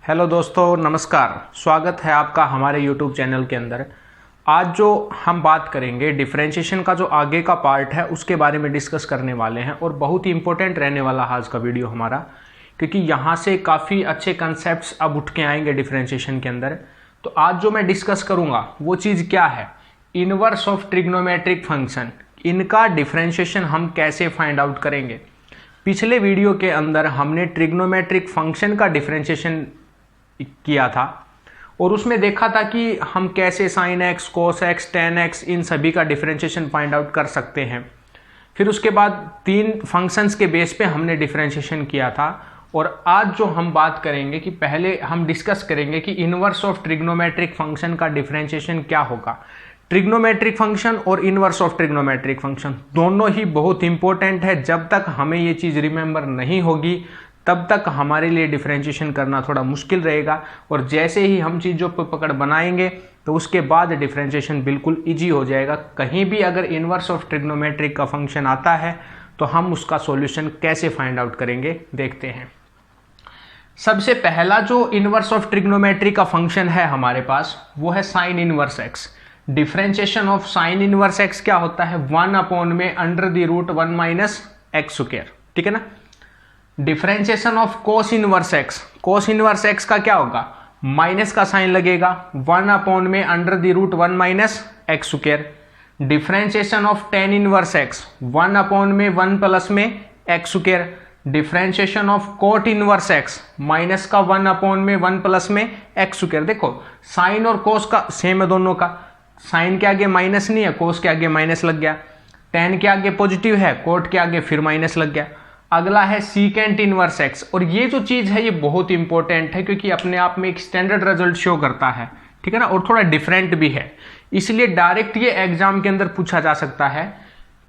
Hello दोस्तों, नमस्कार। स्वागत है आपका हमारे यूट्यूब चैनल के अंदर। आज जो हम बात करेंगे डिफरेंशिएशन का जो आगे का पार्ट है उसके बारे में डिस्कस करने वाले हैं और बहुत ही इंपॉर्टेंट रहने वाला आज का वीडियो हमारा, क्योंकि यहाँ से काफ़ी अच्छे कंसेप्ट्स अब उठ के आएंगे डिफरेंशिएशन के अंदर। तो आज जो मैं डिस्कस करूँगा वो चीज़ क्या है, इनवर्स ऑफ ट्रिग्नोमेट्रिक फंक्शन, इनका डिफरेंशिएशन हम कैसे फाइंड आउट करेंगे। पिछले वीडियो के अंदर हमने ट्रिग्नोमेट्रिक फंक्शन का डिफरेंशिएशन किया था और उसमें देखा था कि हम कैसे sine x, cos x, tan x इन सभी का डिफरेंशिएशन फाइंड आउट कर सकते हैं। फिर उसके बाद तीन फंक्शंस के बेस पे हमने डिफरेंशिएशन किया था। और आज जो हम बात करेंगे कि पहले हम डिस्कस करेंगे कि इनवर्स ऑफ ट्रिग्नोमेट्रिक फंक्शन का डिफरेंशिएशन क्या होगा। ट्रिग्नोमेट्रिक फंक्शन और इनवर्स ऑफ ट्रिग्नोमेट्रिक फंक्शन दोनों ही बहुत इंपॉर्टेंट है। जब तक हमें ये चीज़ रिमेंबर नहीं होगी तब तक हमारे लिए डिफरेंशिएशन करना थोड़ा मुश्किल रहेगा, और जैसे ही हम चीज़ों पर पकड़ बनाएंगे तो उसके बाद डिफरेंशिएशन बिल्कुल इजी हो जाएगा। कहीं भी अगर इनवर्स ऑफ ट्रिग्नोमेट्रिक का फंक्शन आता है तो हम उसका सॉल्यूशन कैसे फाइंड आउट करेंगे, देखते हैं। सबसे पहला जो इनवर्स ऑफ ट्रिग्नोमेट्रिक का फंक्शन है हमारे पास वो है sine inverse x. Differentiation of sine inverse x क्या होता है, 1/√1 माइनस एक्स स्क्वायर, ठीक है ना। Differentiation of cos inverse x, cos inverse x का क्या होगा, माइनस का साइन लगेगा, 1/√1 minus x square. Differentiation of tan inverse x, 1/1 plus में x square. Differentiation of cot inverse x, minus का 1/1 प्लस में एक्स स्क्वायर। देखो साइन और कोस का सेम है दोनों का, साइन के आगे माइनस नहीं है, कोस के आगे माइनस लग गया। टेन के आगे पॉजिटिव है, कोट के आगे फिर माइनस लग गया। अगला है सीकेंट इनवर्स एक्स, और ये जो चीज है ये बहुत इंपॉर्टेंट है क्योंकि अपने आप में एक स्टैंडर्ड रिजल्ट शो करता है, ठीक है ना, और थोड़ा डिफरेंट भी है, इसलिए डायरेक्ट ये एग्जाम के अंदर पूछा जा सकता है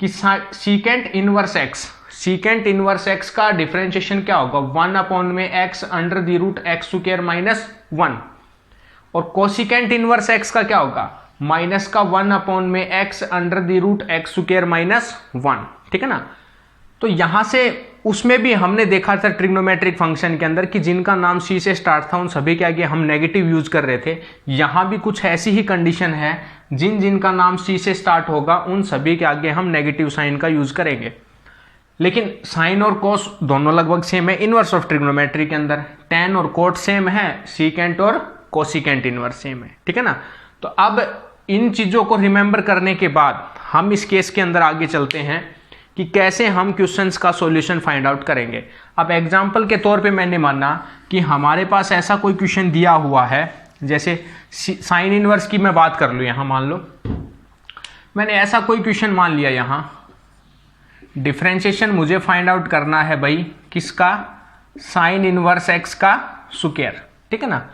कि secant inverse x, secant inverse x का डिफरेंशिएशन क्या होगा, 1/x√x² माइनस 1। और कोसिकेंट इनवर्स एक्स का क्या होगा, माइनस का 1/x√x² माइनस 1, ठीक है ना। तो यहां से उसमें भी हमने देखा था ट्रिग्नोमेट्रिक फंक्शन के अंदर कि जिनका नाम सी से स्टार्ट था उन सभी के आगे हम नेगेटिव यूज कर रहे थे। यहां भी कुछ ऐसी ही कंडीशन है, जिनका नाम सी से स्टार्ट होगा उन सभी के आगे हम नेगेटिव साइन का यूज करेंगे। लेकिन साइन और कोस दोनों लगभग सेम है इनवर्स ऑफ ट्रिग्नोमेट्री के अंदर, टेन और कोट सेम है, सीकेंट और कोसिकेंट इनवर्स सेम है, ठीक है ना। तो अब इन चीजों को रिमेंबर करने के बाद हम इस केस के अंदर आगे चलते हैं कि कैसे हम क्वेश्चंस का सॉल्यूशन फाइंड आउट करेंगे। अब एग्जांपल के तौर पे मैंने माना कि हमारे पास ऐसा कोई क्वेश्चन दिया हुआ है, जैसे साइन इनवर्स की मैं बात कर लूँ, यहाँ मान लो मैंने ऐसा कोई क्वेश्चन मान लिया, यहाँ डिफरेंशिएशन मुझे फाइंड आउट करना है भाई किसका, साइन इनवर्स एक्स का स्क्वायर, ठीक है ना।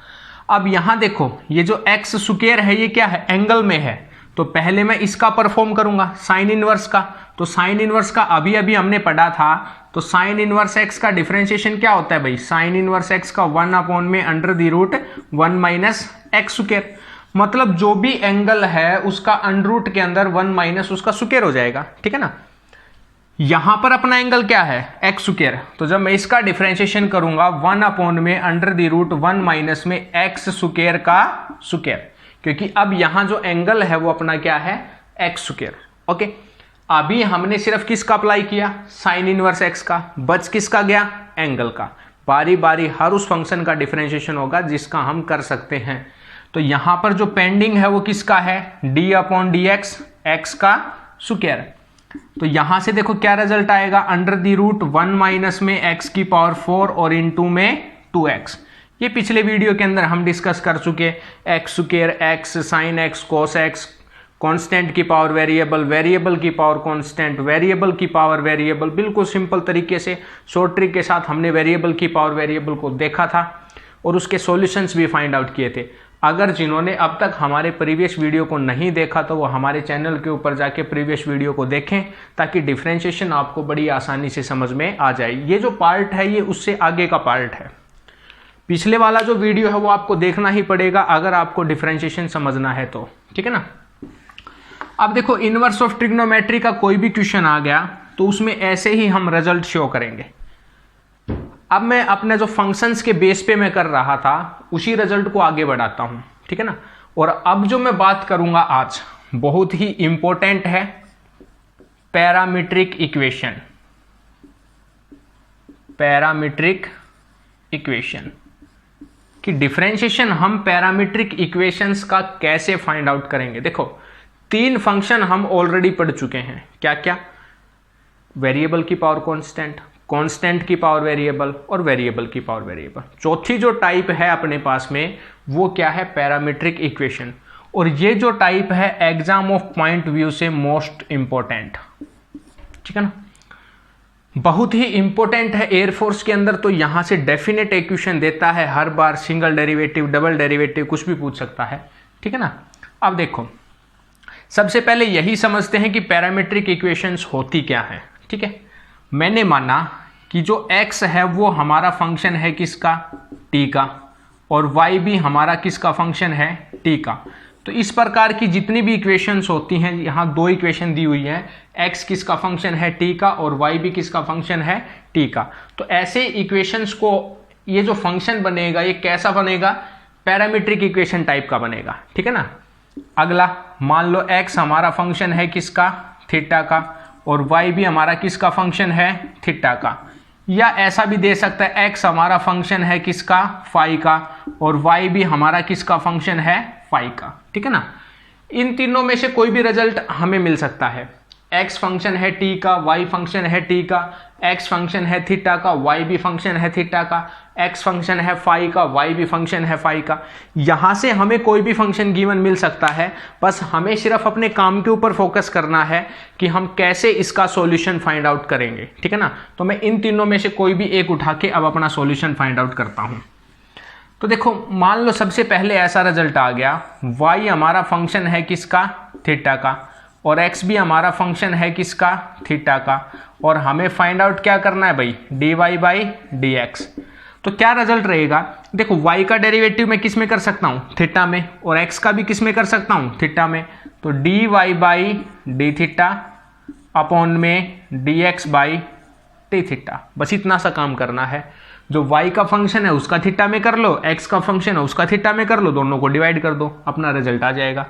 अब यहां देखो ये जो एक्स स्क्वायर है ये क्या है, एंगल में है, तो पहले मैं इसका परफॉर्म करूंगा साइन इनवर्स का। तो साइन इनवर्स का अभी अभी हमने पढ़ा था, तो साइन इनवर्स एक्स का डिफरेंशिएशन क्या होता है भाई, साइन इनवर्स एक्स का 1/√1 माइनस एक्स स्क्वायर। मतलब जो भी एंगल है उसका अंडर के अंदर 1 माइनस उसका स्क्वायर हो जाएगा, ठीक है ना। यहां पर अपना एंगल क्या है, एक्स स्क्वायर, तो जब मैं इसका डिफरेंशिएशन करूंगा 1/√1 माइनस में एक्स स्क्वायर का स्क्वायर, क्योंकि अब यहां जो एंगल है वो अपना क्या है, एक्स स्क्वायर। ओके, अभी हमने सिर्फ किसका अप्लाई किया, साइन इनवर्स एक्स का, बच किसका गया, एंगल का। बारी बारी हर उस फंक्शन का डिफरेंशिएशन होगा जिसका हम कर सकते हैं। तो यहां पर जो पेंडिंग है वो किसका है, d/dx एक्स का स्क्वायर। तो यहां से देखो क्या रिजल्ट आएगा, अंडर√1 माइनस में x की पावर 4 और इनटू में 2x। ये पिछले वीडियो के अंदर हम डिस्कस कर चुके, x square, x, sign x, cos x, constant की पावर वेरिएबल, वेरिएबल की पावर कांस्टेंट, वेरिएबल की पावर वेरिएबल। बिल्कुल सिंपल तरीके से शॉर्ट ट्रिक के साथ हमने वेरिएबल की पावर वेरिएबल को देखा था और उसके सॉल्यूशंस भी फाइंड आउट किए थे। अगर जिन्होंने अब तक हमारे प्रीवियस वीडियो को नहीं देखा तो वो हमारे चैनल के ऊपर जाके प्रीवियस वीडियो को देखें, ताकि डिफरेंशिएशन आपको बड़ी आसानी से समझ में आ जाए। ये जो पार्ट है ये उससे आगे का पार्ट है। पिछले वाला जो वीडियो है वो आपको देखना ही पड़ेगा अगर आपको डिफरेंशिएशन समझना है तो, ठीक है ना। अब देखो इनवर्स ऑफ ट्रिग्नोमेट्री का कोई भी क्वेश्चन आ गया तो उसमें ऐसे ही हम रिजल्ट शो करेंगे। अब मैं अपने जो फंक्शंस के बेस पे मैं कर रहा था उसी रिजल्ट को आगे बढ़ाता हूं, ठीक है ना। और अब जो मैं बात करूंगा आज बहुत ही इंपॉर्टेंट है, पैरामीट्रिक इक्वेशन। पैरामीट्रिक इक्वेशन कि डिफरेंशिएशन हम पैरामीट्रिक इक्वेशंस का कैसे फाइंड आउट करेंगे। देखो 3 फंक्शन हम ऑलरेडी पढ़ चुके हैं, क्या क्या, वेरिएबल की पावर कांस्टेंट, कांस्टेंट की पावर वेरिएबल और वेरिएबल की पावर वेरिएबल। चौथी जो टाइप है अपने पास में वो क्या है, पैरामीट्रिक इक्वेशन। और ये जो टाइप है एग्जाम ऑफ पॉइंट व्यू से मोस्ट इंपॉर्टेंट, ठीक है ना, बहुत ही इंपॉर्टेंट है एयरफोर्स के अंदर। तो यहां से डेफिनेट इक्वेशन देता है हर बार, सिंगल डेरिवेटिव, डबल डेरिवेटिव, कुछ भी पूछ सकता है, ठीक है ना। अब देखो सबसे पहले यही समझते हैं कि पैरामीट्रिक इक्वेशंस होती क्या है, ठीक है। मैंने माना कि जो x है वो हमारा फंक्शन है किसका, t का, और y भी हमारा किसका फंक्शन है, t का। तो इस प्रकार की जितनी भी इक्वेशंस होती हैं, यहाँ 2 इक्वेशन दी हुई हैं, x किसका फंक्शन है t का और y भी किसका फंक्शन है t का। तो ऐसे इक्वेशंस को ये जो फंक्शन बनेगा ये कैसा बनेगा, पैरामीट्रिक इक्वेशन टाइप का बनेगा, ठीक है ना। अगला मान लो x हमारा फंक्शन है किसका, थीटा का, और y भी हमारा किसका फंक्शन है, थीटा का। या ऐसा भी दे सकता है x हमारा फंक्शन है किसका, फाई का, और y भी हमारा किसका फंक्शन है, फाई का, ठीक है ना। इन तीनों में से कोई भी रिजल्ट हमें मिल सकता है। x फंक्शन है t का, y फंक्शन है t का, x फंक्शन है थीटा का, y भी फंक्शन है थीटा का, x फंक्शन है फाई का, y भी फंक्शन है फाई का। यहां से हमें कोई भी फंक्शन गिवन मिल सकता है, बस हमें सिर्फ अपने काम के ऊपर फोकस करना है कि हम कैसे इसका सॉल्यूशन फाइंड आउट करेंगे, ठीक है ना। तो मैं इन तीनों में से कोई भी एक उठा के अब अपना सॉल्यूशन फाइंड आउट करता हूं। तो देखो मान लो सबसे पहले ऐसा रिजल्ट आ गया, y हमारा फंक्शन है किसका, थीटा का, और x भी हमारा फंक्शन है किसका, थीटा का, और हमें फाइंड आउट क्या करना है भाई, dy/dx। तो क्या रिजल्ट रहेगा, देखो y का डेरिवेटिव मैं किस में कर सकता हूं, थीटा में, और x का भी किस में कर सकता हूं, थीटा में। तो dy/d थीटा अपॉन में dx/d थीटा, बस इतना सा काम करना है। जो y का फंक्शन है उसका थीटा में कर लो, x का फंक्शन है उसका थीटा में कर लो, दोनों को डिवाइड कर दो, अपना रिजल्ट आ जाएगा।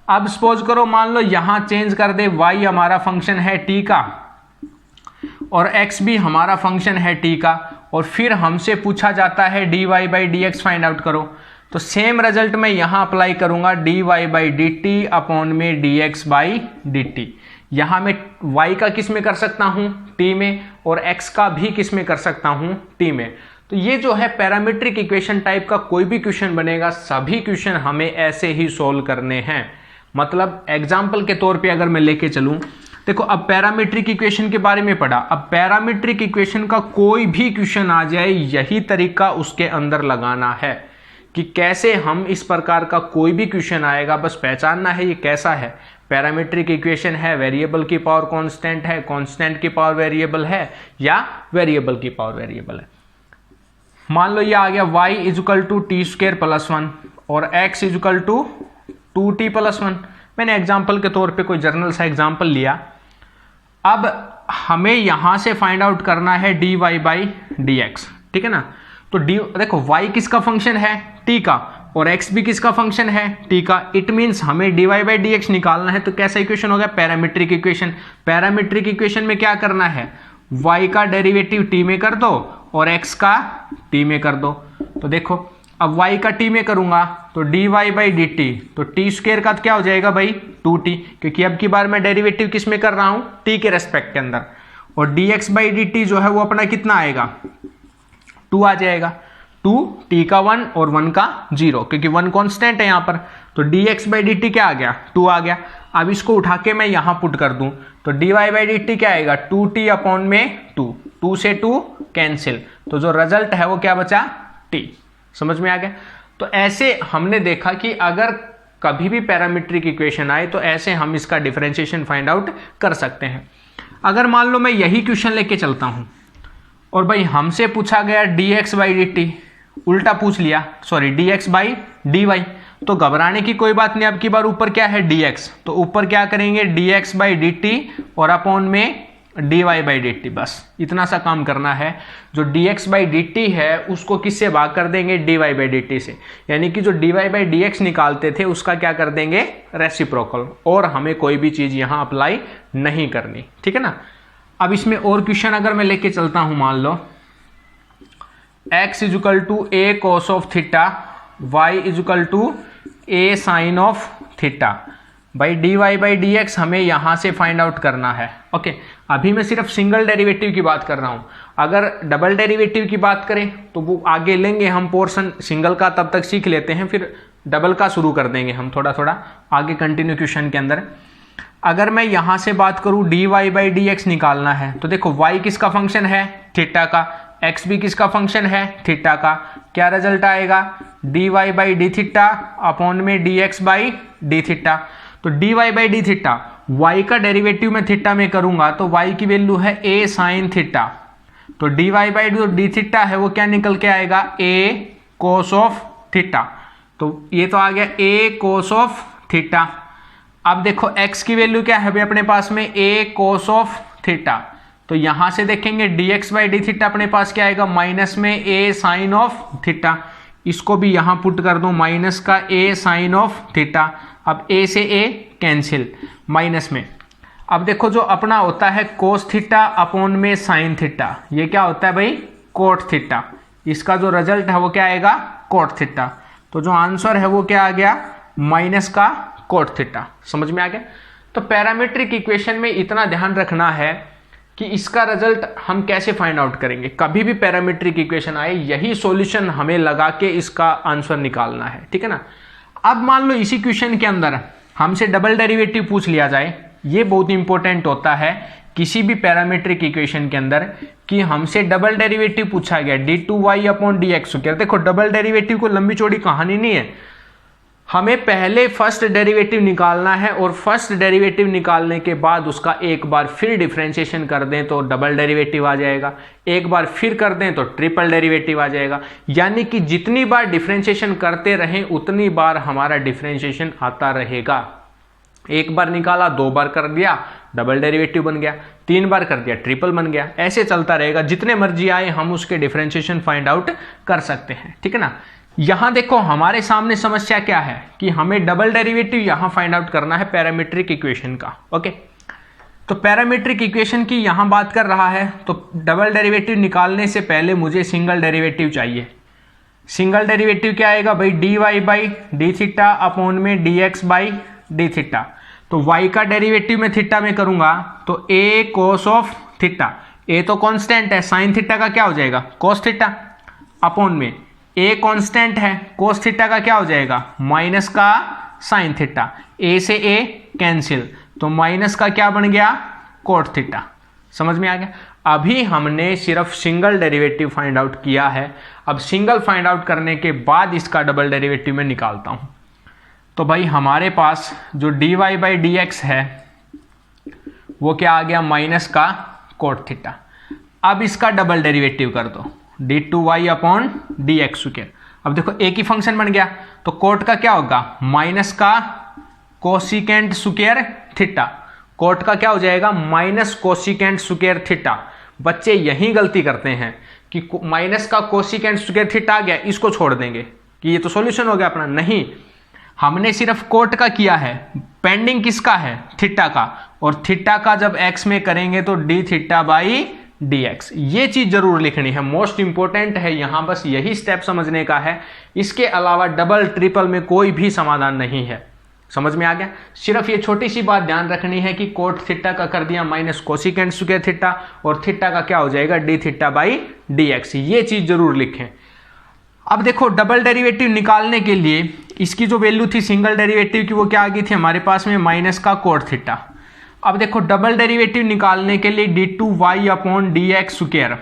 अब सपोज करो मान लो यहां चेंज कर दे, y हमारा फंक्शन है t का और x भी हमारा फंक्शन है t का, और फिर हमसे पूछा जाता है dy/dx फाइंड आउट करो। तो सेम रिजल्ट मैं यहां अप्लाई करूंगा, dy/dt अपॉन में dx/dt। यहां मैं y का किस में कर सकता हूं, t में, और x का भी किस में कर सकता हूं, t में। तो ये जो है पैरामीट्रिक इक्वेशन टाइप का कोई भी क्वेश्चन बनेगा, सभी क्वेश्चन हमें ऐसे ही सोल्व करने हैं। मतलब एग्जाम्पल के तौर पे अगर मैं लेके चलूं, देखो अब पैरामीट्रिक इक्वेशन के बारे में पढ़ा, अब पैरामीट्रिक इक्वेशन का कोई भी क्वेश्चन आ जाए यही तरीका उसके अंदर लगाना है कि कैसे हम इस प्रकार का कोई भी क्वेश्चन आएगा बस पहचानना है ये कैसा है। पैरामीट्रिक इक्वेशन है, वेरिएबल की पावर कांस्टेंट है, कांस्टेंट की पावर वेरिएबल है, या वेरिएबल की पावर वेरिएबल है। मान लो ये आ गया y इजुकल टू t² + 1 और x इजुकल टू 2t+1। मैंने एग्जाम्पल के तौर पे कोई जर्नल सा एग्जाम्पल लिया। अब हमें यहां से फाइंड आउट करना है dy/dx, ठीक है ना। तो देखो y किसका फंक्शन है, t का, और x भी किसका फंक्शन है, t का। इट मींस हमें dy/dx निकालना है। तो कैसा इक्वेशन हो गया, पैरामीट्रिक इक्वेशन। पैरामीट्रिक इक्वेशन में क्या करना है, y का डेरिवेटिव t में कर दो और x का t में कर दो। तो देखो अब y का t में करूंगा तो dy/dt, तो t² का क्या हो जाएगा भाई, 2t, क्योंकि अब की बार मैं डेरिवेटिव किस में कर रहा हूं, t के रेस्पेक्ट के अंदर। और dx/dt जो है वो अपना कितना आएगा, 2 आ जाएगा। 2 t का 1 और 1 का 0, क्योंकि 1 कांस्टेंट है यहां पर। तो dx/dt क्या आ गया, 2 आ गया। अब इसको उठा के मैं यहां पुट कर दूं तो dy/dt क्या आएगा, 2t अपॉन में 2, 2 से 2 कैंसिल, तो जो रिजल्ट है वो क्या बचा, t। समझ में आ गया। तो ऐसे हमने देखा कि अगर कभी भी पैरामीट्रिक इक्वेशन आए तो ऐसे हम इसका डिफरेंशिएशन फाइंड आउट कर सकते हैं। अगर मान लो मैं यही क्वेश्चन लेके चलता हूं और भाई हमसे पूछा गया dx/dt, उल्टा पूछ लिया, सॉरी dx/dy, तो घबराने की कोई बात नहीं। अब की बार ऊपर क्या है, dx, तो ऊपर क्या करेंगे, dx/dt और अपॉन में D Y by D T, बस इतना सा काम करना है। जो D x by D T है उसको किससे भाग कर देंगे, D Y by D T से, यानी कि जो D Y by D X निकालते थे उसका क्या कर देंगे, रेसिप्रोकल, और हमें कोई भी चीज़ यहाँ अप्लाई नहीं करनी, ठीक है ना। अब इसमें और क्वेश्चन अगर मैं लेके चलता हूँ, मान लो x equal to A cos of theta, y equal to A sine of theta, भाई d Y by D x हमें यहाँ से फाइंड आउट करना है। ओके, अभी मैं सिर्फ सिंगल डेरिवेटिव की बात कर रहा हूँ, अगर डबल डेरिवेटिव की बात करें तो वो आगे लेंगे हम पोर्शन, सिंगल का तब तक सीख लेते हैं, फिर डबल का शुरू कर देंगे हम थोड़ा थोड़ा आगे कंटिन्यू क्वेश्चन के अंदर। अगर मैं यहाँ से बात करूँ D Y by D X निकालना है तो देखो y किसका फंक्शन है, थीटा का, x भी किसका फंक्शन है, थीटा का, क्या रिजल्ट आएगा, d Y by d theta upon में d x by d theta. तो d Y by d theta, y का डेरिवेटिव मैं थीटा में करूंगा तो y की वैल्यू है a साइन थीटा, तो डी वाई बाई जो डी थीटा है वो क्या निकल के आएगा, a कोस ऑफ थीटा, तो ये तो आ गया a कोस ऑफ थीटा। अब देखो x की वैल्यू क्या है भाई अपने पास में, a कोस ऑफ थीटा, तो यहां से देखेंगे dx बाई डी थीटा अपने पास क्या आएगा, माइनस में a साइन ऑफ थीटा, इसको भी यहां पुट कर दो माइनस का a साइन ऑफ थीटा, अब a से a कैंसिल माइनस में। अब देखो जो अपना होता है कोस थीटा अपॉन में साइन थीटा, ये क्या होता है भाई, कोट थीटा, इसका जो रिजल्ट है वो क्या आएगा, कोट थीटा, तो जो आंसर है वो क्या आ गया, माइनस का कोट थीटा। समझ में आ गया। तो पैरामीट्रिक इक्वेशन में इतना ध्यान रखना है कि इसका रिजल्ट हम कैसे फाइंड आउट करेंगे, कभी भी पैरामीट्रिक इक्वेशन आए यही सॉल्यूशन हमें लगा के इसका आंसर निकालना है, ठीक है ना। अब मान लो इसी क्वेश्चन के अंदर हमसे डबल डेरिवेटिव पूछ लिया जाए, ये बहुत इंपॉर्टेंट होता है किसी भी पैरामीट्रिक इक्वेशन के अंदर कि हमसे डबल डेरिवेटिव पूछा गया D two Y upon D x square. देखो डबल डेरिवेटिव को लंबी चौड़ी कहानी नहीं है, हमें पहले फर्स्ट डेरिवेटिव निकालना है और फर्स्ट डेरिवेटिव निकालने के बाद उसका एक बार फिर डिफरेंशिएशन कर दें तो डबल डेरिवेटिव आ जाएगा, एक बार फिर कर दें तो ट्रिपल डेरिवेटिव आ जाएगा, यानी कि जितनी बार डिफरेंशिएशन करते रहें उतनी बार हमारा डिफरेंशिएशन आता रहेगा। एक बार निकाला, दो बार कर दिया डबल डेरिवेटिव बन गया, तीन बार कर दिया ट्रिपल बन गया, ऐसे चलता रहेगा, जितने मर्जी आए हम उसके डिफरेंशिएशन फाइंड आउट कर सकते हैं, ठीक है ना। यहां देखो हमारे सामने समस्या क्या है कि हमें डबल डेरिवेटिव यहां फाइंड आउट करना है पैरामीट्रिक इक्वेशन का। ओके, तो पैरामीट्रिक इक्वेशन की यहां बात कर रहा है, तो डबल डेरिवेटिव निकालने से पहले मुझे सिंगल डेरिवेटिव चाहिए। सिंगल डेरिवेटिव क्या आएगा भाई, d Y by d theta upon में d x by d theta, तो y का डेरिवेटिव मैं थीटा में करूंगा तो a cos of theta, a तो कांस्टेंट है, साइन थीटा का क्या हो जाएगा, कोस थीटा, अपॉन में a कांस्टेंट है, कोस थीटा का क्या हो जाएगा, माइनस का साइन थीटा, a से a कैंसिल, तो माइनस का क्या बन गया, कोट थीटा। समझ में आ गया। अभी हमने सिर्फ सिंगल डेरिवेटिव फाइंड आउट किया है, अब सिंगल फाइंड आउट करने के बाद इसका डबल डेरिवेटिव मैं निकालता हूं। तो भाई हमारे पास जो D Y by D X है वो क्या आ गया, माइनस का कोट थीटा। अब इसका डबल डेरिवेटिव कर दो, D two Y upon D x square. अब देखो एक ही फंक्शन बन गया, तो कोट का क्या होगा, माइनस का कोसिकेंट स्क्वायर थीटा, कोट का क्या हो जाएगा, माइनस कोसिकेंट स्क्वायर थीटा। बच्चे यही गलती करते हैं कि माइनस का कोसिकेंट स्क्वायर थीटा आ गया, इसको छोड़ देंगे कि ये तो सॉल्यूशन हो गया अपना। नहीं, हमने सिर्फ कोट का किया है, पेंडिंग किसका है, थीटा का, और थीटा का जब एक्स में करेंगे तो D theta by D x. ये चीज जरूर लिखनी है, मोस्ट इंपॉर्टेंट है, यहां बस यही स्टेप समझने का है, इसके अलावा डबल ट्रिपल में कोई भी समाधान नहीं है। समझ में आ गया। सिर्फ ये छोटी सी बात ध्यान रखनी है कि कोट थीटा का कर दिया माइनस कोसिकेंट स्क्वायर थीटा, और थीटा का क्या हो जाएगा, D theta by D x. ये चीज जरूर लिखें। अब देखो डबल डेरिवेटिव निकालने के लिए इसकी जो वैल्यू थी सिंगल डेरिवेटिव की वो क्या आ गई थी हमारे पास में, माइनस का कोट थीटा। अब देखो डबल डेरिवेटिव निकालने के लिए d two Y upon D x square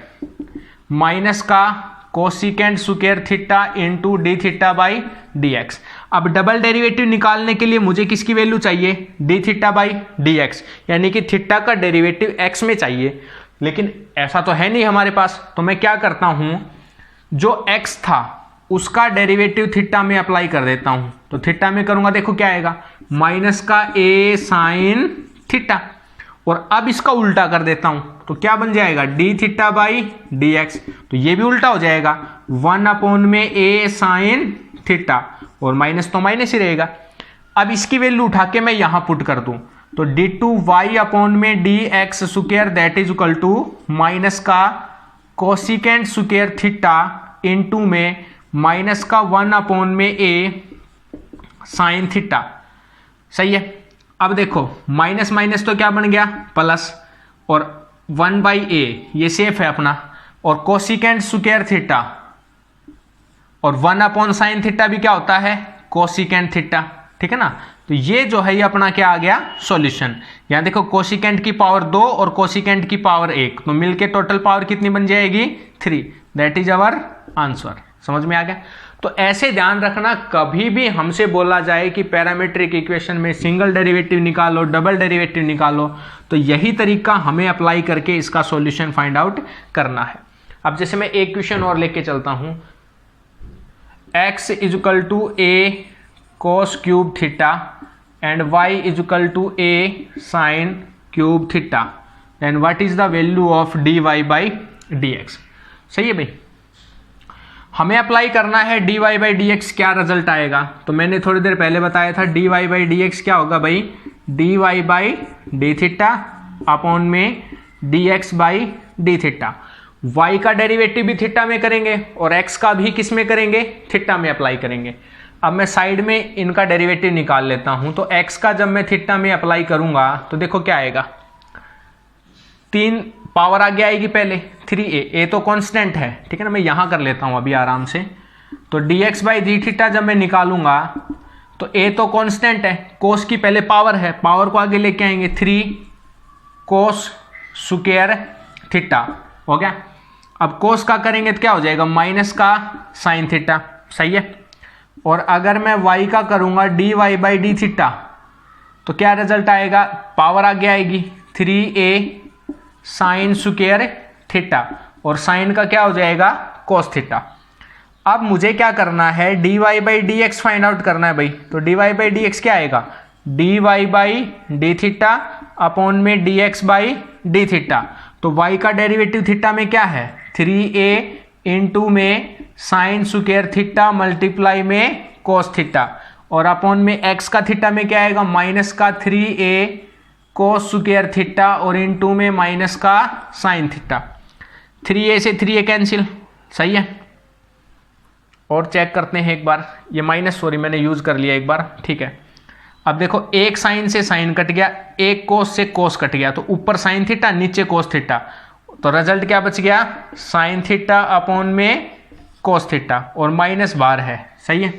minus का cosecant square theta into d theta by D x. अब डबल डेरिवेटिव निकालने के लिए मुझे किसकी वैल्यू चाहिए, d theta by D x, यानी कि थीटा का डेरिवेटिव एक्स में चाहिए, लेकिन ऐसा तो है नहीं हमारे पास। तो मैं क्या करता हूं, जो x था उसका डेरिवेटिव थीटा में अप्लाई कर देता हूं। तो थीटा में करूंगा, देखो क्या आएगा, माइनस का a साइन थीटा, और अब इसका उल्टा कर देता हूं तो क्या बन जाएगा D theta by D X, तो ये भी उल्टा हो जाएगा 1/a साइन थीटा, और माइनस तो माइनस ही रहेगा। अब इसकी वैल्यू उठा के मैं यहां पुट कर दूं तो d2y/dx square that is equal to minus का कोसिकेंट स्क्वायर थीटा इनटू में माइनस का 1/a साइन थीटा। सही है। अब देखो माइनस माइनस तो क्या बन गया प्लस, और 1/a ये सेफ है अपना, और कोसिकेंट स्क्वायर थीटा और 1/sin थीटा भी क्या होता है कोसिकेंट थीटा, ठीक है ना। तो ये जो है ये अपना क्या आ गया सॉल्यूशन। यहां देखो कोसिकेंट की पावर 2 और कोसिकेंट की पावर 1, तो मिलके टोटल पावर कितनी बन जाएगी 3, दैट इज अवर आंसर। समझ में आ गया। तो ऐसे ध्यान रखना, कभी भी हमसे बोला जाए कि पैरामीट्रिक इक्वेशन में सिंगल डेरिवेटिव निकालो, डबल डेरिवेटिव निकालो, तो यही तरीका हमें अप्लाई करके इसका सॉल्यूशन फाइंड आउट करना है। अब जैसे मैं एक क्वेश्चन और लेके चलता हूं, x is equal to a cos cube theta and y is equal to a sin cube theta, then what is the value of dy by dx। सही है भाई। हमें अप्लाई करना है dy बाई dx, क्या रिजल्ट आएगा। तो मैंने थोड़ी देर पहले बताया था dy बाई dx क्या होगा भाई, dy by d theta upon में dx by d theta. y का डेरिवेटिव भी थीटा में करेंगे और x का भी किस में करेंगे थीटा में अप्लाई करेंगे। अब मैं साइड में इनका डेरिवेटिव निकाल लेता हूं, तो x का जब मैं थीटा में अप्लाई करूंगा तो देखो क्या आएगा, 3 पावर आगे आएगी पहले 3a, तो कांस्टेंट है, ठीक है ना। मैं यहां कर लेता हूं अभी आराम से। तो dx बाई डी थीटा जब मैं निकालूंगा तो a तो कांस्टेंट है, कोस की पहले पावर है, पावर को आगे लेके आएंगे 3 कोस स्क्वायर थीटा, हो गया। अब कोस का करेंगे तो क्या हो जाएगा माइनस का साइन थीटा। सही है। और अगर मैं y का करूंगा dy बाई डी थीटा तो क्या रिजल्ट आएगा, पावर आगे आएगी 3a साइन स्क्वायर थीटा, और साइन का क्या हो जाएगा कोस थीटा। अब मुझे क्या करना है dy by D x find out करना है भाई। तो dy बाई डी एक्स क्या आएगा, dy by d theta upon में dx बाई डी थीटा। तो y का डेरिवेटिव थीटा में क्या है 3a इंटू में साइन स्क्वायर थीटा मल्टीप्लाई में कोस थीटा, और अपॉन में x का थीटा में क्या आएगा माइनस का 3a कोस स्क्वायर थीटा और इनटू में माइनस का साइन थीटा। 3a से 3a कैंसिल। सही है। और चेक करते हैं एक बार, ये माइनस सॉरी मैंने यूज कर लिया एक बार, ठीक है। अब देखो एक साइन से साइन कट गया, एक कोस से कोस कट गया, तो ऊपर साइन थीटा नीचे कोस थीटा, तो रिजल्ट क्या बच गया साइन थीटा अपॉन में कोस थीटा, और माइनस बार है। सही है।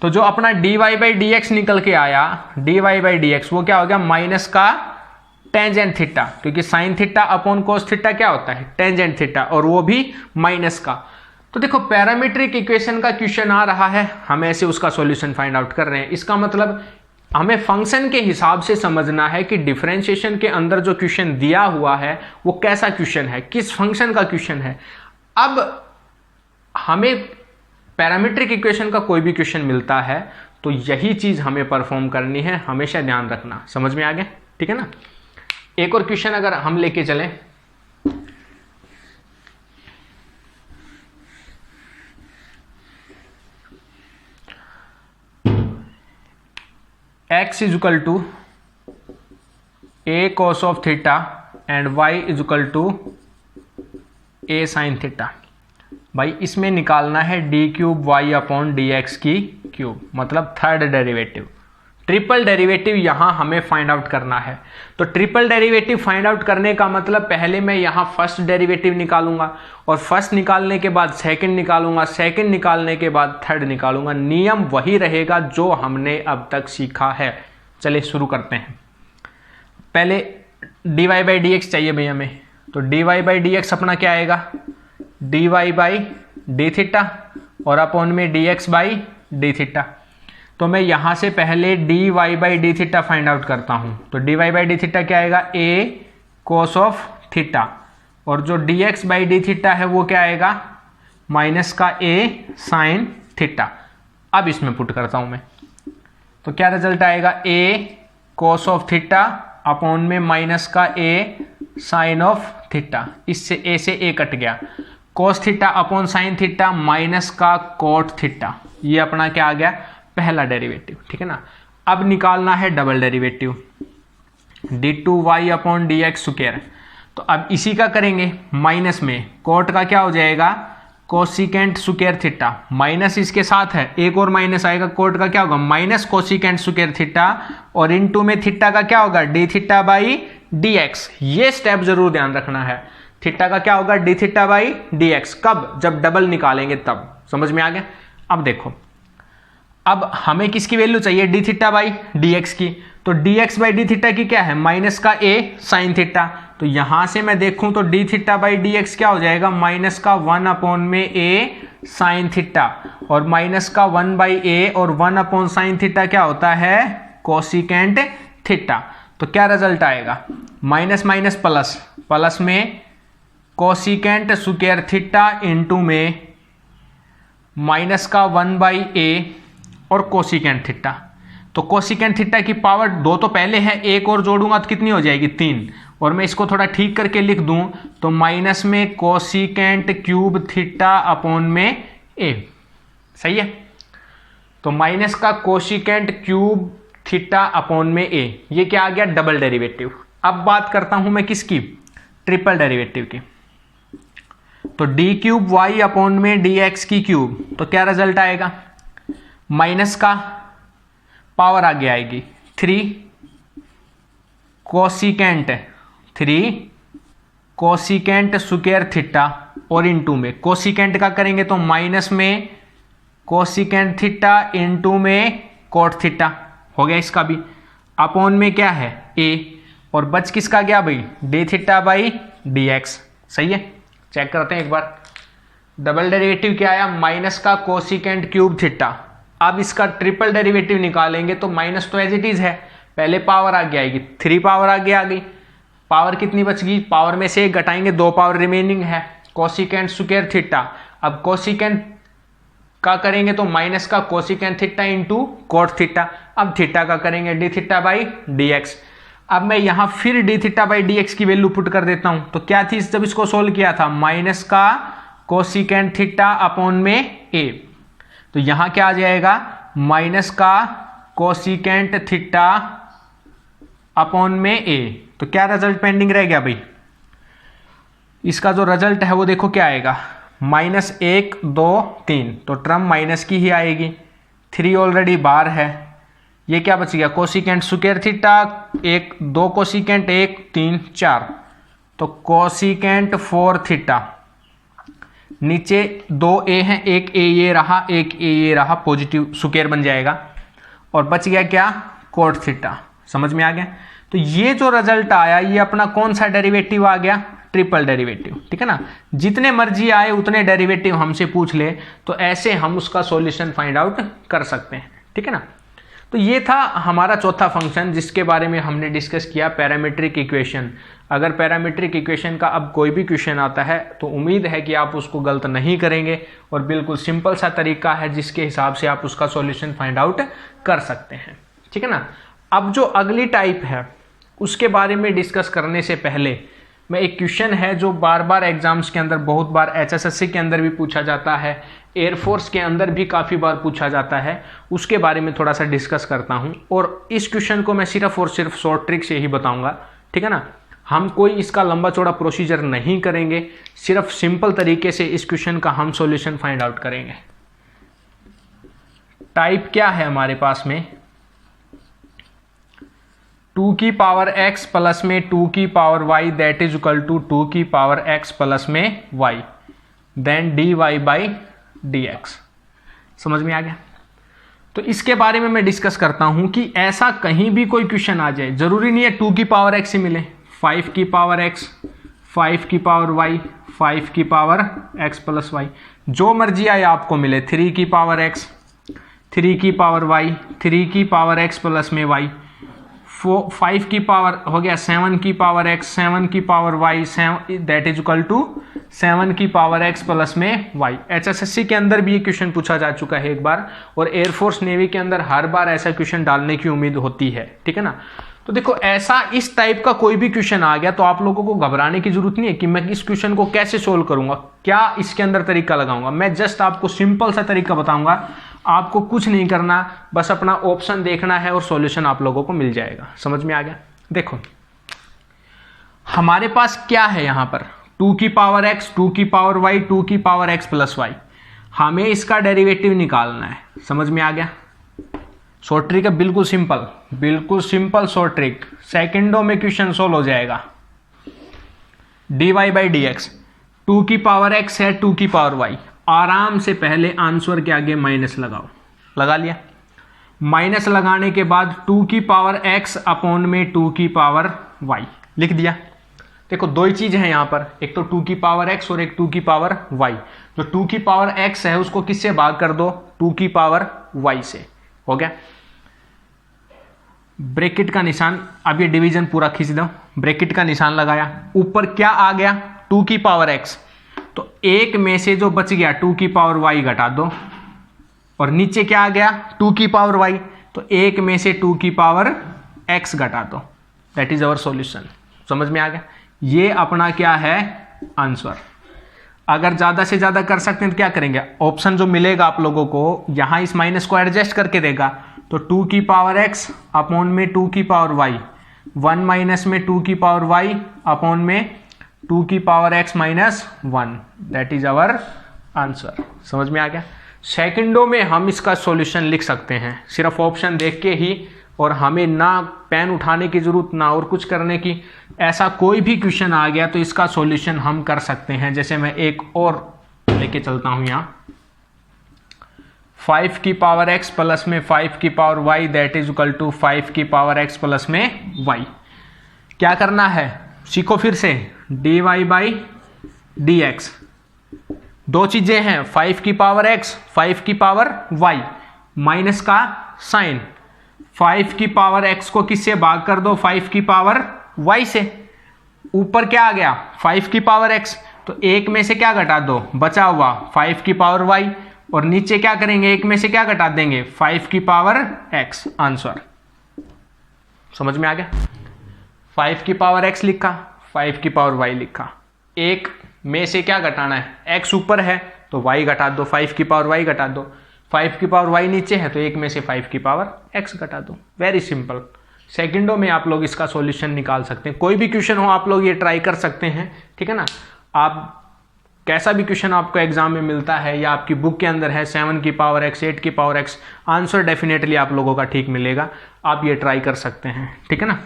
तो जो अपना dy बाई डी एक्स निकल के आया, dy बाई डी एक्स वो क्या हो गया माइनस का टेंजेंट थीटा, क्योंकि sine theta upon cos theta क्या होता है टेंजेंट थीटा, और वो भी माइनस का। तो देखो पैरामीट्रिक इक्वेशन का क्वेश्चन आ रहा है, हम ऐसे उसका सॉल्यूशन फाइंड आउट कर रहे हैं। इसका मतलब हमें फंक्शन के हिसाब से समझना है कि डिफरेंशिएशन के अंदर जो क्वेश्चन दिया हुआ है वो कैसा क्वेश्चन है, किस फंक्शन का क्वेश्चन है। अब हमें पैरामीट्रिक इक्वेशन का कोई भी क्वेश्चन मिलता है तो यही चीज हमें परफॉर्म करनी है, हमेशा ध्यान रखना। समझ में आ गया, ठीक है ना। एक और क्वेश्चन अगर हम लेके चलें, x is equal to a cos of theta and y is equal to a sine theta. भाई इसमें निकालना है D cube Y upon D X की क्यूब, मतलब थर्ड डेरिवेटिव। ट्रिपल डेरिवेटिव यहां हमें फाइंड आउट करना है। तो ट्रिपल डेरिवेटिव फाइंड आउट करने का मतलब पहले मैं यहां फर्स्ट डेरिवेटिव निकालूंगा, और फर्स्ट निकालने के बाद सेकंड निकालूंगा, सेकंड निकालने के बाद थर्ड निकालूंगा। नियम वही रहेगा जो हमने अब तक सीखा है। चलिए शुरू करते हैं। पहले dy बाई डी एक्स चाहिए भैया हमें, तो dy बाई डी एक्स अपना क्या आएगा dy बाई डी थीटा और अपॉन में dx बाई डी थीटा। तो मैं यहां से पहले dy by d theta find out करता हूं। तो dy बाई डी थीटा क्या आएगा a cos ऑफ थीटा, और जो dx बाई डी थीटा है वो क्या आएगा माइनस का a साइन थीटा। अब इसमें पुट करता हूं मैं, तो क्या रिजल्ट आएगा a cos of theta upon में माइनस का ए साइन ऑफ थीटा, इससे ए से ए कट गया, cos theta upon sine theta minus का कॉट थीटा, ये अपना क्या आ गया, पहला डेरिवेटिव। ठीक है ना। अब निकालना है double derivative, d2y upon D x square. तो अब इसी का करेंगे, माइनस में कॉट का क्या हो जाएगा, कोसिकेंट स्क्वायर थीटा, माइनस इसके साथ है, एक और माइनस आएगा, कॉट का क्या होगा, माइनस कोसिकेंट स्क्वायर थीटा, और इनटू में थीटा का क्या होगा, D theta by D x. ये स्टेप जरूर ध्यान रखना है, थीटा का क्या होगा, D theta by D x. कब, जब डबल निकालेंगे तब। समझ में आ गया। अब देखो, अब हमें किसकी वैल्यू चाहिए, d theta by D X की। तो D x by d theta की क्या है, माइनस का ए साइन थीटा। तो यहां से मैं देखूं तो D theta by D x क्या हो जाएगा, माइनस का 1 अपॉन में ए साइन थीटा, और माइनस का 1 बाई ए और 1 अपॉन साइन थीटा क्या होता है, कोसिकेंट थीटा। तो क्या रिजल्ट आएगा, माइनस माइनस प्लस, प्लस में कोसिकेंट स्क्वायर थीटा इंटू में माइनस का 1 बाई ए और कोसिकेंट थीटा। तो कोसिकेंट थीटा की पावर 2 तो पहले है, एक और जोड़ूंगा तो कितनी हो जाएगी, 3। और मैं इसको थोड़ा ठीक करके लिख दूं तो माइनस में कोसिकेंट क्यूब थीटा अपॉन में ए। सही है। तो माइनस का कोसिकेंट क्यूब थीटा अपॉन में ए, ये क्या आ गया, डबल डेरिवेटिव। अब बात करता हूं मैं किसकी, ट्रिपल डेरिवेटिव की। तो डी क्यूब वाई अपॉन में डी एक्स की क्यूब, तो क्या रिजल्ट आएगा, माइनस का पावर आगे आएगी 3 कोसिकेंट स्क्वायर थीटा, और इनटू में कोसिकेंट का करेंगे तो माइनस में कोसिकेंट थीटा इनटू में कॉट थीटा हो गया इसका भी, अपॉन में क्या है ए, और बच किसका गया भाई, D theta by D x. सही है। चेक करते हैं एक बार, डबल डेरिवेटिव क्या आया, माइनस का कोसिकेंट क्यूब थीटा। अब इसका ट्रिपल डेरिवेटिव निकालेंगे तो माइनस तो एज इट इज है, पहले पावर आगे आएगी, 3 पावर आगे आ गई, पावर कितनी बच गई, पावर में से 1 घटाएंगे, 2 पावर रिमेनिंग है, कोसिकेंट स्क्वायर थीटा। अब कोसिकेंट का करेंगे तो माइनस का cosecant theta into cot theta. अब थीटा का करेंगे D theta by D x. अब मैं यहां फिर D theta by D X की वैल्यू पुट कर देता हूं, तो क्या थी जब इसको सोल्व किया था, माइनस का कोसिकेंट थीटा अपॉन में ए। तो यहां क्या आ जाएगा, माइनस का कोसिकेंट थीटा अपॉन में ए। तो क्या रिजल्ट पेंडिंग रह गया भाई, इसका जो रिजल्ट है वो देखो क्या आएगा, माइनस 1 2 3, तो टर्म माइनस की ही आएगी, 3 ऑलरेडी बाहर है, ये क्या बच गया, कोसिकेंट स्क्वायर थीटा 1 2 कोसिकेंट 1 3 4, तो कोसिकेंट 4 थीटा, नीचे 2 ए हैं, एक ए ये रहा, एक ए ये रहा, पॉजिटिव स्क्वायर बन जाएगा, और बच गया क्या, कॉट थीटा। समझ में आ गया। तो ये जो रिजल्ट आया ये अपना कौन सा डेरिवेटिव आ गया, ट्रिपल डेरिवेटिव। ठीक है ना। जितने मर्जी आए उतने डेरिवेटिव हमसे पूछ ले तो ऐसे हम उसका सॉल्यूशन फाइंड आउट कर सकते हैं। ठीक है ना। तो ये था हमारा चौथा फंक्शन जिसके बारे में हमने डिस्कस किया, पैरामीट्रिक इक्वेशन। अगर पैरामीट्रिक इक्वेशन का अब कोई भी क्वेश्चन आता है तो उम्मीद है कि आप उसको गलत नहीं करेंगे और बिल्कुल सिंपल सा तरीका है जिसके हिसाब से आप उसका सॉल्यूशन फाइंड आउट कर सकते हैं। ठीक है ना। अब जो अगली टाइप है उसके बारे में डिस्कस करने से पहले मैं एक क्वेश्चन है जो बार बार एग्जाम्स के अंदर, बहुत बार HSSC के अंदर भी पूछा जाता है, एयरफोर्स के अंदर भी काफ़ी बार पूछा जाता है, उसके बारे में थोड़ा सा डिस्कस करता हूं। और इस क्वेश्चन को मैं सिर्फ और सिर्फ शॉर्ट ट्रिक से ही बताऊंगा। ठीक है ना। हम कोई इसका लंबा चौड़ा प्रोसीजर नहीं करेंगे, सिर्फ सिंपल तरीके से इस क्वेश्चन का हम सॉल्यूशन फाइंड आउट करेंगे। टाइप क्या है हमारे पास में, 2 की पावर x प्लस में 2 की power y that is equal to 2 की पावर x प्लस में y then dy by dx। समझ में आ गया। तो इसके बारे में मैं डिस्कस करता हूं कि ऐसा कहीं भी कोई क्वेश्चन आ जाए, जरूरी नहीं है 2 की पावर x ही मिले, 5 की पावर x, 5 की पावर y, 5 की पावर x प्लस y, जो मर्जी आए आपको मिले, 3 की पावर x, 3 की पावर y, 3 की पावर x प्लस में y, 5 की पावर हो गया 7 की पावर x, 7 की power y, 7 that is equal to 7 की पावर x प्लस में y। HSSC के अंदर भी ये क्वेश्चन पूछा जा चुका है एक बार, और एयरफोर्स नेवी के अंदर हर बार ऐसा क्वेश्चन डालने की उम्मीद होती है। ठीक है ना। तो देखो ऐसा इस टाइप का कोई भी क्वेश्चन आ गया तो आप लोगों को घबराने की जरूरत नहीं है कि मैं इस क्वेश्चन को कैसे सोल्व करूंगा, क्या इसके अंदर तरीका लगाऊंगा। मैं जस्ट आपको सिंपल सा तरीका बताऊंगा, आपको कुछ नहीं करना, बस अपना ऑप्शन देखना है और सॉल्यूशन आप लोगों को मिल जाएगा। समझ में आ गया। देखो हमारे पास क्या है यहां पर 2 की पावर x, 2 की पावर y, 2 की पावर x प्लस वाई। हमें इसका डेरिवेटिव निकालना है। समझ में आ गया। शॉर्ट ट्रिक है, बिल्कुल सिंपल शॉर्ट ट्रिक, सेकंडों में क्वेश्चन सोल्व हो जाएगा। dy बाई डी एक्स, 2 की पावर x है 2 की पावर y, आराम से पहले आंसर के आगे माइनस लगाओ। लगा लिया। माइनस लगाने के बाद 2 की पावर x अपॉन में 2 की पावर y लिख दिया। देखो दो ही चीज है यहां पर, एक तो 2 की पावर x और एक 2 की पावर y। जो 2 की पावर x है उसको किससे भाग कर दो, 2 की पावर y से। हो गया। ब्रैकेट का निशान, अब ये डिवीजन पूरा खींच दो, ब्रैकेट का निशान लगाया, ऊपर क्या आ गया 2 की पावर x, तो एक में से जो बच गया 2 की पावर y घटा दो, और नीचे क्या आ गया 2 की पावर y, तो एक में से 2 की पावर x घटा दो। That is our solution. समझ में आ गया। ये अपना क्या है आंसर। अगर ज्यादा से ज्यादा कर सकते हैं तो क्या करेंगे, ऑप्शन जो मिलेगा आप लोगों को यहां इस माइनस को एडजस्ट करके देगा, तो 2 की पावर x अपॉन में 2 की पावर y, 1 माइनस में 2 की पावर y अपॉन में 2 की power x minus 1। That is our answer. समझ में आ गया। सेकंडों में हम इसका सॉल्यूशन लिख सकते हैं सिर्फ ऑप्शन देख के ही, और हमें ना पेन उठाने की जरूरत ना और कुछ करने की। ऐसा कोई भी क्वेश्चन आ गया तो इसका सॉल्यूशन हम कर सकते हैं। जैसे मैं एक और लेके चलता हूं यहां, 5 की पावर x प्लस में 5 की power y that is equal to 5 की पावर x प्लस में y। क्या करना है सीखो फिर से, dy बाई डी एक्स। दो चीजें हैं, 5 की पावर x, 5 की पावर y, माइनस का साइन। 5 की पावर x को किससे भाग कर दो, 5 की पावर y से। ऊपर क्या आ गया 5 की पावर x, तो एक में से क्या घटा दो, बचा हुआ 5 की पावर y, और नीचे क्या करेंगे एक में से क्या घटा देंगे 5 की पावर x। आंसर समझ में आ गया। 5 की पावर x लिखा, 5 की पावर y लिखा, एक में से क्या घटाना है, x ऊपर है तो y घटा दो, 5 की पावर y घटा दो, 5 की पावर y नीचे है तो एक में से 5 की पावर x घटा दो। Very simple. सेकंडों में आप लोग इसका सॉल्यूशन निकाल सकते हैं। कोई भी क्वेश्चन हो आप लोग ये ट्राई कर सकते हैं, ठीक है ना। आप कैसा भी क्वेश्चन आपको एग्जाम में मिलता है या आपकी बुक के अंदर है 7 की पावर x, 8 की पावर x, आंसर डेफिनेटली आप लोगों का ठीक मिलेगा। आप ये ट्राई कर सकते हैं, ठीक है ना।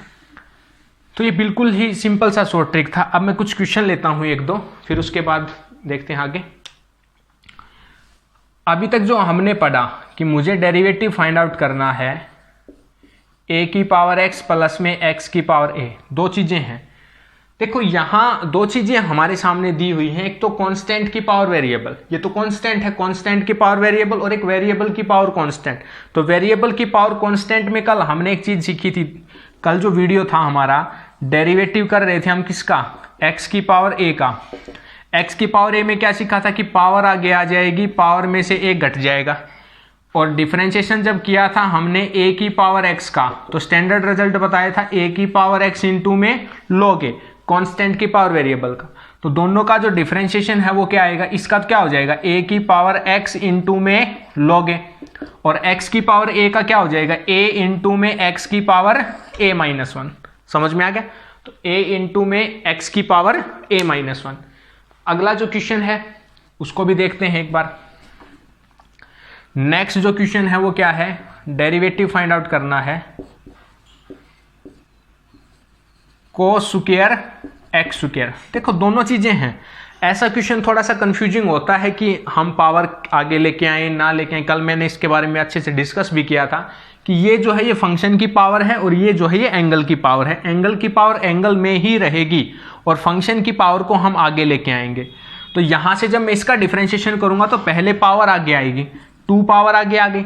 तो ये बिल्कुल ही सिंपल सा शॉर्ट ट्रिक था। अब मैं कुछ क्वेश्चन लेता हूं एक दो, फिर उसके बाद देखते हैं आगे। अभी तक जो हमने पढ़ा कि मुझे डेरिवेटिव फाइंड आउट करना है a की पावर x प्लस में x की पावर a, दो चीजें हैं। देखो यहां दो चीजें हमारे सामने दी हुई हैं, एक तो कांस्टेंट की पावर वेरिएबल, ये तो कांस्टेंट है, कांस्टेंट की पावर वेरिएबल, और एक वेरिएबल की पावर कांस्टेंट। तो वेरिएबल की पावर कांस्टेंट में कल हमने एक चीज सीखी थी, कल जो वीडियो था हमारा डेरिवेटिव कर रहे थे हम किसका, x की पावर a का। x की पावर a में क्या सीखा था कि पावर आगे आ जाएगी, पावर में से एक घट जाएगा। और डिफरेंशिएशन जब किया था हमने a की पावर x का, तो स्टैंडर्ड रिजल्ट बताया था a की पावर x इंटू में log a, कांस्टेंट की पावर वेरिएबल का। तो दोनों का जो डिफरेंशिएशन है वो क्या आएगा, इसका क्या हो जाएगा a की पावर x इंटू में log a, और x की पावर a का क्या हो जाएगा a इंटू में x की पावर a माइनस 1। समझ में आ गया। तो a इंटू में x की पावर a माइनस 1। अगला जो क्वेश्चन है उसको भी देखते हैं एक बार। नेक्स्ट जो क्वेश्चन है वो क्या है, डेरिवेटिव फाइंड आउट करना है कोस स्क्वायर एक्स स्क्वायर। देखो दोनों चीजें हैं। ऐसा क्वेश्चन थोड़ा सा कंफ्यूजिंग होता है कि हम पावर आगे लेके आए ना लेके आए। कल मैंने इसके बारे में अच्छे से डिस्कस भी किया था कि ये जो है ये फंक्शन की पावर है और ये जो है ये एंगल की पावर है। एंगल की पावर एंगल में ही रहेगी और फंक्शन की पावर को हम आगे लेके आएंगे। तो यहां से जब मैं इसका डिफरेंशिएशन करूंगा तो पहले पावर आगे आएगी, 2 पावर आगे आ गई,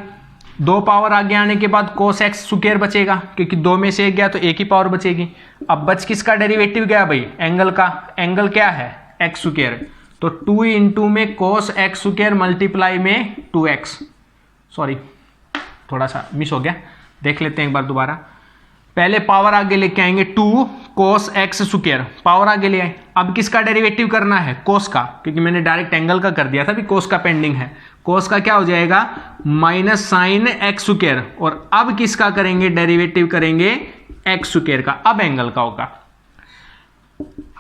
2 पावर आगे आने के बाद कोस एक्स स्क्वायर बचेगा, क्योंकि 2 में से एक गया तो एक ही पावर बचेगी। अब बच किसका डेरिवेटिव गया भाई, एंगल का। एंगल क्या है एक्स स्क्वायर, तो 2 इंटू में कोस एक्स स्क्वायर मल्टीप्लाई में 2x। सॉरी थोड़ा सा मिस हो गया, देख लेते हैं एक बार दोबारा। पहले पावर आगे लेके आएंगे 2 cos x स्क्वायर, पावर आगे ले आए। अब किसका डेरिवेटिव करना है? cos का, क्योंकि मैंने डायरेक्ट एंगल का कर दिया था, भी cos का पेंडिंग है। cos का क्या हो जाएगा? Minus sine x square. और अब किसका करेंगे? डेरिवेटिव करेंगे x स्क्वायर का, अब एंगल का होगा।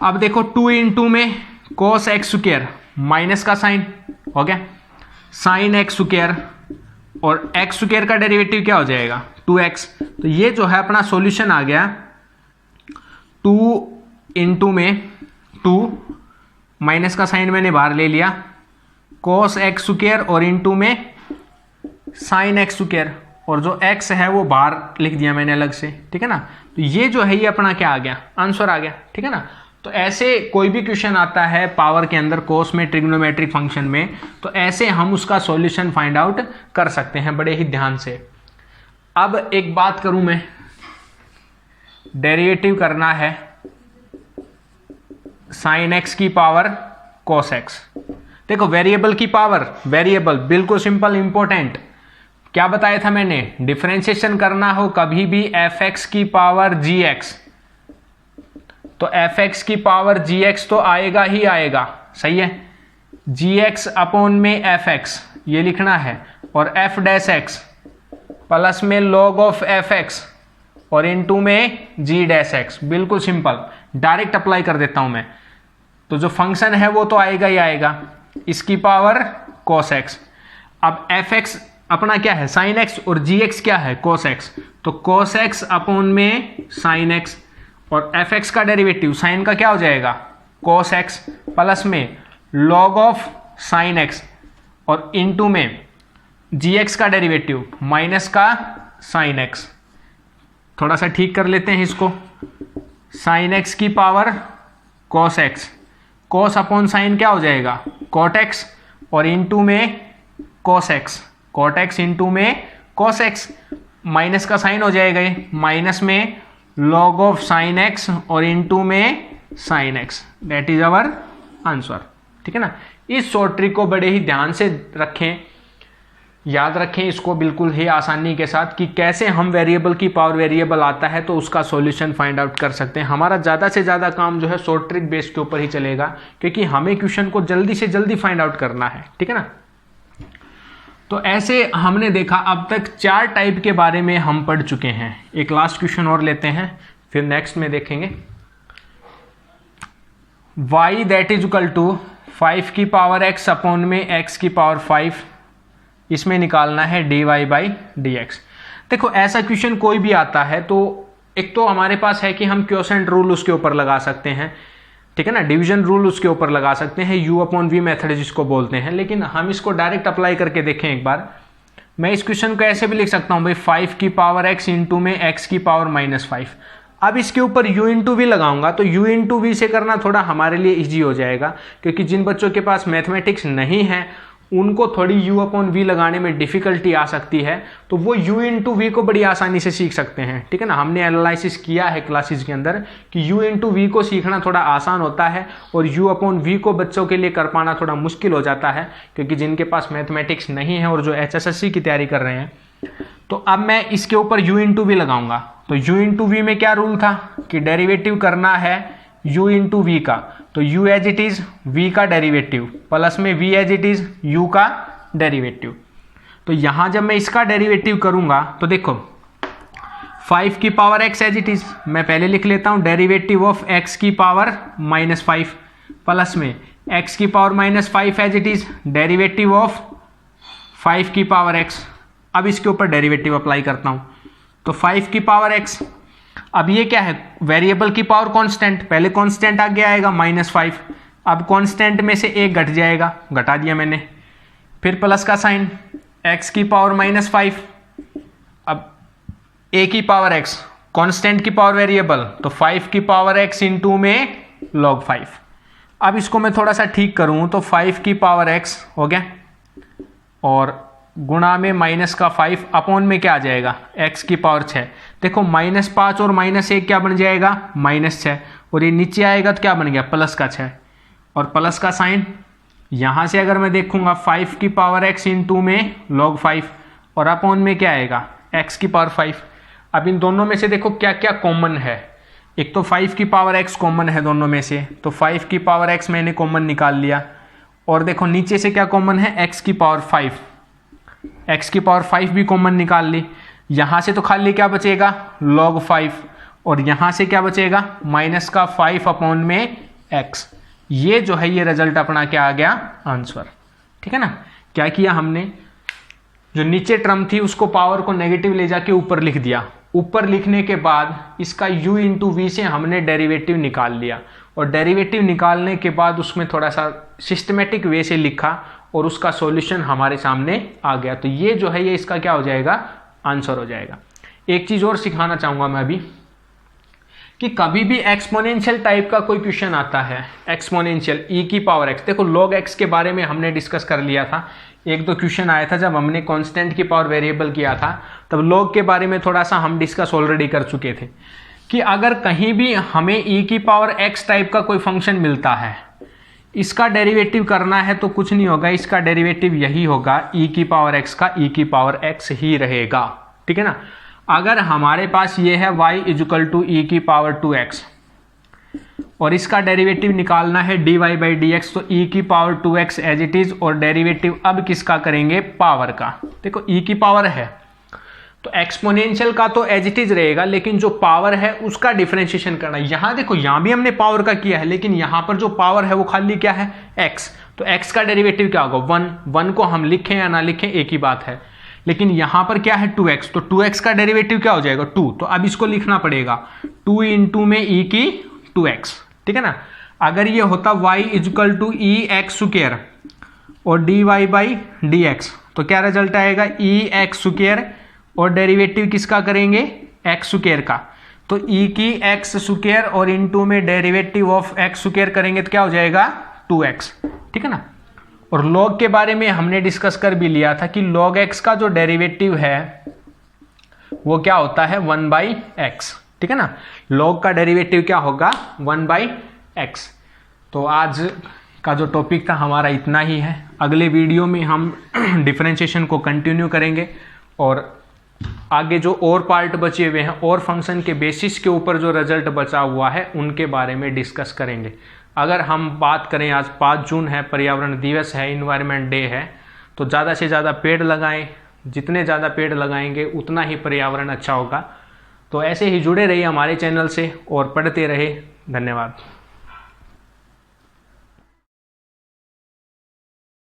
अब देखो 2 इंटू में cos x स्क्वायर माइनस का साइन हो गया साइन x स्क्वायर, और x स्क्वायर का डेरिवेटिव क्या हो जाएगा? 2x। तो ये जो है अपना सॉल्यूशन आ गया। 2 इंटू में 2 माइनस का साइन मैंने बाहर ले लिया, cos x स्क्वायर और इंटू में साइन x स्क्वायर, और जो x है वो बाहर लिख दिया मैंने अलग से, ठीक है ना। तो ये जो है ये अपना क्या आ गया? आंसर आ गया, ठीक है ना। तो ऐसे कोई भी क्वेश्चन आता है पावर के अंदर, कोस में, ट्रिग्नोमेट्रिक फंक्शन में, तो ऐसे हम उसका सॉल्यूशन फाइंड आउट कर सकते हैं बड़े ही ध्यान से। अब एक बात करूं मैं, डेरिवेटिव करना है साइन एक्स की पावर कोस एक्स। देखो वेरिएबल की पावर, वेरिएबल बिल्कुल सिंपल, इंपॉर्टेंट। क्या बताया था मैंने? डिफरेंशिएशन करना हो कभी भी एफ एक्स की पावर जी एक्स, तो एफ एक्स की पावर जी एक्स तो आएगा ही आएगा, सही है। जी एक्स अपॉन में एफ एक्स ये लिखना है, और एफ डैश एक्स प्लस में लॉग ऑफ एफ एक्स और इनटू में जी डैश एक्स। बिल्कुल सिंपल, डायरेक्ट अप्लाई कर देता हूं मैं। तो जो फंक्शन है वो तो आएगा ही आएगा, इसकी पावर cos x। अब एफ एक्स अपना क्या है? साइन एक्स, और जी एक्स क्या है? cos x। तो cos x अपॉन में साइन एक्स, और एफ एक्स का डेरिवेटिव साइन का क्या हो जाएगा? cos x प्लस में log ऑफ साइन एक्स, और इनटू में जी एक्स का डेरिवेटिव माइनस का साइन एक्स। थोड़ा सा ठीक कर लेते हैं इसको। साइन एक्स की power cos x, cos upon sine क्या हो जाएगा? cot x, और इनटू में cos x, cot x into में cos x, माइनस का साइन हो जाएगा ये, माइनस में log ऑफ साइन x और इनटू में sine x। That is our answer, ठीक है ना। इस शॉर्ट ट्रिक को बड़े ही ध्यान से रखें, याद रखें इसको बिल्कुल ही आसानी के साथ, कि कैसे हम वेरिएबल की पावर, वेरिएबल आता है तो उसका सॉल्यूशन फाइंड आउट कर सकते हैं। हमारा ज़्यादा से ज़्यादा काम जो है शॉर्ट ट्रिक बेस के ऊपर ही चलेगा, क्योंकि हमें क्वेश्चन को जल्दी से जल्दी फाइंड आउट करना है, ठीक है ना। तो ऐसे हमने देखा अब तक 4 टाइप के बारे में हम पढ़ चुके हैं। एक लास्ट क्वेश्चन और लेते हैं, फिर नेक्स्ट में देखेंगे। y that is equal to 5 की पावर x अपॉन में x की पावर 5, इसमें निकालना है dy बाई डी एक्स। देखो ऐसा क्वेश्चन कोई भी आता है तो एक तो हमारे पास है कि हम क्वोशेंट रूल उसके ऊपर लगा सकते हैं, ठीक है ना, डिवीजन रूल उसके ऊपर लगा सकते हैं, u अपॉन वी मेथड जिसको बोलते हैं। लेकिन हम इसको डायरेक्ट अप्लाई करके देखें एक बार। मैं इस क्वेश्चन को ऐसे भी लिख सकता हूँ भाई, 5 की पावर x इंटू में x की पावर माइनस 5। अब इसके ऊपर u इंटू वी लगाऊंगा तो u इंटू वी से करना थोड़ा हमारे लिए इजी हो जाएगा, क्योंकि जिन बच्चों के पास मैथमेटिक्स नहीं है उनको थोड़ी u अपॉन वी लगाने में डिफिकल्टी आ सकती है, तो वो u इंटू वी को बड़ी आसानी से सीख सकते हैं, ठीक है ना। हमने एनालिसिस किया है क्लासेस के अंदर कि u इंटू वी को सीखना थोड़ा आसान होता है, और u अपॉन वी को बच्चों के लिए कर पाना थोड़ा मुश्किल हो जाता है, क्योंकि जिनके पास मैथमेटिक्स नहीं है और जो HSSC की तैयारी कर रहे हैं। तो अब मैं इसके ऊपर u इंटू वी लगाऊंगा, तो u इंटू वी में क्या रूल था कि डेरिवेटिव करना है u इंटू वी का, तो u as it is v का डेरिवेटिव प्लस में v as it is u का डेरिवेटिव। तो यहां जब मैं इसका डेरिवेटिव करूंगा तो देखो 5 की power x as it is, मैं पहले लिख लेता हूं डेरिवेटिव ऑफ x की पावर माइनस 5 प्लस में x की power minus 5 as it is derivative of 5 की पावर x। अब इसके ऊपर डेरिवेटिव अप्लाई करता हूं, तो 5 की पावर x। अब ये क्या है? वेरिएबल की पावर कांस्टेंट, पहले कांस्टेंट आगे आएगा -5, अब कांस्टेंट में से एक घट जाएगा, घटा दिया मैंने, फिर प्लस का साइन x की पावर -5, अब a की पावर x, कांस्टेंट की पावर वेरिएबल, तो 5 की पावर x इंटू में log 5। अब इसको मैं थोड़ा सा ठीक करूं तो 5 की पावर x हो गया, और गुणा में माइनस का 5 अपॉन में क्या आ जाएगा? x की पावर 6। देखो -5 और -1 क्या बन जाएगा? -6, और ये नीचे आएगा तो क्या बन गया? प्लस का 6, और प्लस का साइन। यहाँ से अगर मैं देखूंगा 5 की पावर x इंटू में log 5, और अपॉन में क्या आएगा? x की पावर 5। अब इन दोनों में से देखो क्या क्या कॉमन है। एक तो 5 की पावर x कॉमन है दोनों में से, तो 5 की पावर x मैंने कॉमन निकाल लिया। और देखो नीचे से क्या कॉमन है, x की पावर 5, x की पावर 5 भी कॉमन निकाल ली। यहाँ से तो खाली क्या बचेगा, log 5, और यहाँ से क्या बचेगा, माइनस का 5 अपॉन में x। ये जो है ये रिजल्ट अपना क्या आ गया, आंसर। ठीक है ना। क्या किया हमने, जो नीचे टर्म थी उसको पावर को नेगेटिव ले जाके ऊपर लिख दिया। ऊपर लिखने के बाद इसका u इंटू वी से हमने डेरिवेटिव निकाल लिया, और डेरिवेटिव निकालने के बाद उसमें थोड़ा सा सिस्टमेटिक वे से लिखा और उसका सॉल्यूशन हमारे सामने आ गया। तो ये जो है ये इसका क्या हो जाएगा, आंसर हो जाएगा। एक चीज़ और सिखाना चाहूँगा मैं अभी, कि कभी भी एक्सपोनेंशियल टाइप का कोई क्वेश्चन आता है, एक्सपोनेंशियल e की पावर x, देखो log x के बारे में हमने डिस्कस कर लिया था, एक दो क्वेश्चन आया था जब हमने कांस्टेंट की पावर वेरिएबल किया था, तब log के बारे में थोड़ा सा हम डिस्कस ऑलरेडी कर चुके थे कि अगर कहीं भी हमें e की पावर x टाइप का कोई फंक्शन मिलता है, इसका डेरिवेटिव करना है तो कुछ नहीं होगा, इसका डेरिवेटिव यही होगा, e की पावर x का e की पावर x ही रहेगा। ठीक है ना। अगर हमारे पास ये है y इजुकल टू ई की पावर 2x और इसका डेरिवेटिव निकालना है dy बाई डी एक्स, तो e की power 2x as it is, और डेरिवेटिव अब किसका करेंगे, पावर का। देखो e की पावर है तो एक्सपोनेंशियल का तो एज इट इज रहेगा, लेकिन जो पावर है उसका डिफरेंशिएशन करना है। यहाँ देखो यहाँ भी हमने पावर का किया है, लेकिन यहाँ पर जो पावर है वो खाली क्या है, x, तो x का डेरिवेटिव क्या होगा, 1 को हम लिखें या ना लिखें एक ही बात है, लेकिन यहां पर क्या है 2x, तो 2x का डेरिवेटिव क्या हो जाएगा 2, तो अब इसको लिखना पड़ेगा 2 इंटू में e की 2x। ठीक है ना। अगर ये होता y is equal to E X square और dy बाई डी एक्स, तो क्या रिजल्ट आएगा, ई एक्स स्क्वायर और डेरिवेटिव किसका करेंगे, x स्क्वायर का, तो e की x स्क्वायर और इंटू में डेरिवेटिव ऑफ x स्क्वायर करेंगे तो क्या हो जाएगा 2x। ठीक है ना। और log के बारे में हमने डिस्कस कर भी लिया था कि log x का जो डेरिवेटिव है वो क्या होता है 1 बाई एक्स। ठीक है ना। log का डेरिवेटिव क्या होगा 1 बाई एक्स। तो आज का जो टॉपिक था हमारा इतना ही है। अगले वीडियो में हम डिफरेंशिएशन को कंटिन्यू करेंगे और आगे जो और पार्ट बचे हुए हैं और फंक्शन के बेसिस के ऊपर जो रिजल्ट बचा हुआ है उनके बारे में डिस्कस करेंगे। अगर हम बात करें, आज 5 जून है, पर्यावरण दिवस है, इन्वायरमेंट डे है, तो ज़्यादा से ज़्यादा पेड़ लगाएं। जितने ज़्यादा पेड़ लगाएंगे उतना ही पर्यावरण अच्छा होगा। तो ऐसे ही जुड़े रहिए हमारे चैनल से और पढ़ते रहे। धन्यवाद।